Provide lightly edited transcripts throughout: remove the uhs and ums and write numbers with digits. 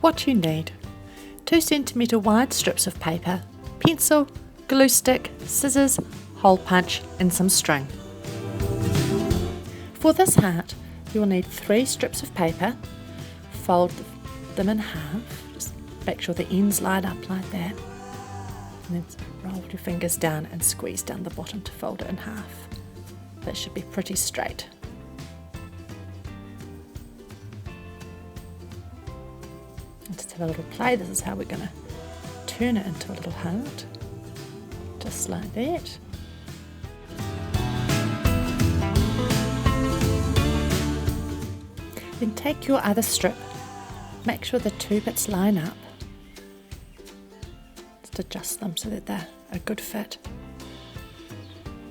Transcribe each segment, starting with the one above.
What you need: 2 centimetre wide strips of paper, pencil, glue stick, scissors, hole punch and some string. For this heart you will need 3 strips of paper, fold them in half, just make sure the ends line up like that, and then roll your fingers down and squeeze down the bottom to fold it in half. That should be pretty straight. Just have a little play. This is how we're going to turn it into a little heart, just like that. Then take your other strip, make sure the 2 bits line up, just adjust them so that they're a good fit.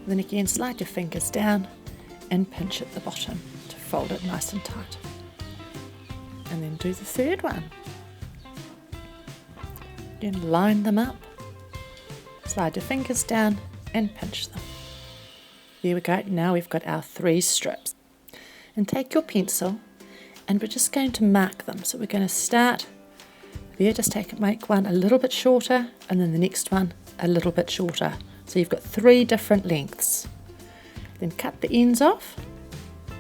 Then again slide your fingers down and pinch at the bottom to fold it nice and tight. And then do the third one. Again, line them up, slide your fingers down and pinch them. There we go, now we've got our 3 strips. And take your pencil and we're just going to mark them. So we're going to start there, just make one a little bit shorter and then the next one a little bit shorter. So you've got 3 different lengths. Then cut the ends off.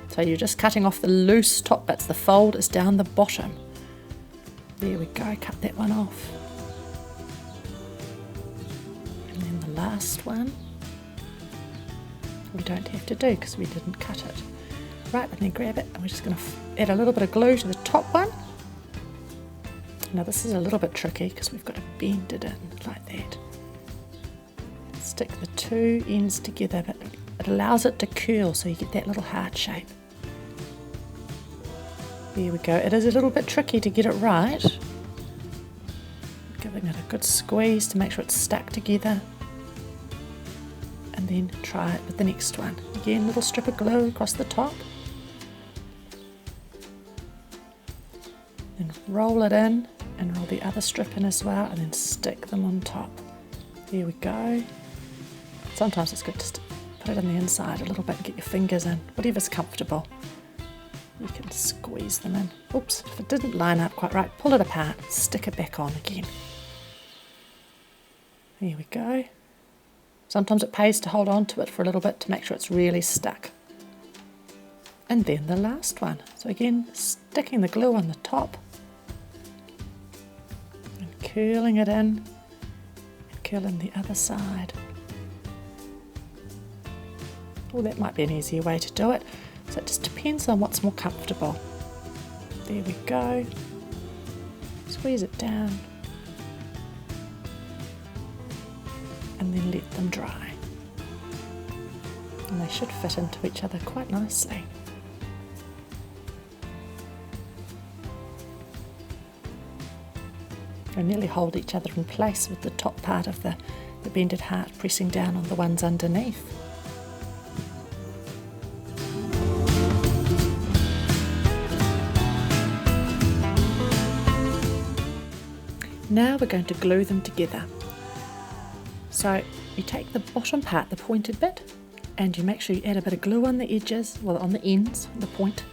So you're just cutting off the loose top bits, the fold is down the bottom. There we go, cut that one off. And then the last one, we don't have to do because we didn't cut it. Right, and then grab it and we're just going to add a little bit of glue to the top one. Now this is a little bit tricky because we've got to bend it in like that. Stick the 2 ends together, but it allows it to curl so you get that little heart shape. There we go. It is a little bit tricky to get it right. Giving it a good squeeze to make sure it's stuck together. And then try it with the next one. Again, little strip of glue across the top. Then roll it in and roll the other strip in as well and then stick them on top. There we go. Sometimes it's good just to put it on the inside a little bit and get your fingers in, whatever's comfortable. You can squeeze them in. Oops, if it didn't line up quite right, pull it apart, stick it back on again. There we go. Sometimes it pays to hold on to it for a little bit to make sure it's really stuck. And then the last one. So again, sticking the glue on the top and curling it in and curling the other side. Oh, that might be an easier way to do it. So it just depends on what's more comfortable. There we go. Squeeze it down. And then let them dry. And they should fit into each other quite nicely. They nearly hold each other in place with the top part of the bended heart pressing down on the ones underneath. Now we're going to glue them together. So you take the bottom part, the pointed bit, and you make sure you add a bit of glue on the edges, well on the ends, the point,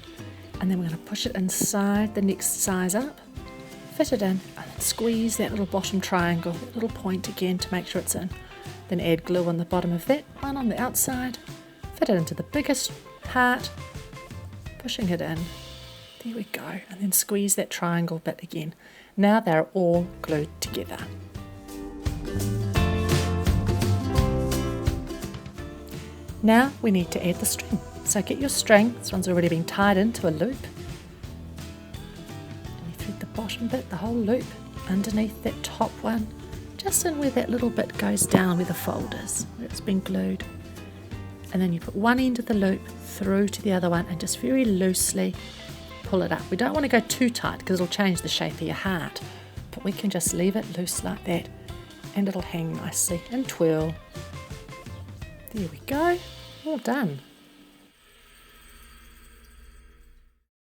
and then we're going to push it inside the next size up, fit it in, and then squeeze that little bottom triangle, that little point again to make sure it's in. Then add glue on the bottom of that one on the outside, fit it into the biggest heart, pushing it in. There we go, and then squeeze that triangle bit again. Now they're all glued together. Now we need to add the string. So get your string, this one's already been tied into a loop. And you thread the bottom bit, the whole loop, underneath that top one, just in where that little bit goes down where the fold is, where it's been glued. And then you put one end of the loop through to the other one and just very loosely pull it up. We don't want to go too tight because it'll change the shape of your heart, but we can just leave it loose like that and it'll hang nicely and twirl. There we go, all done.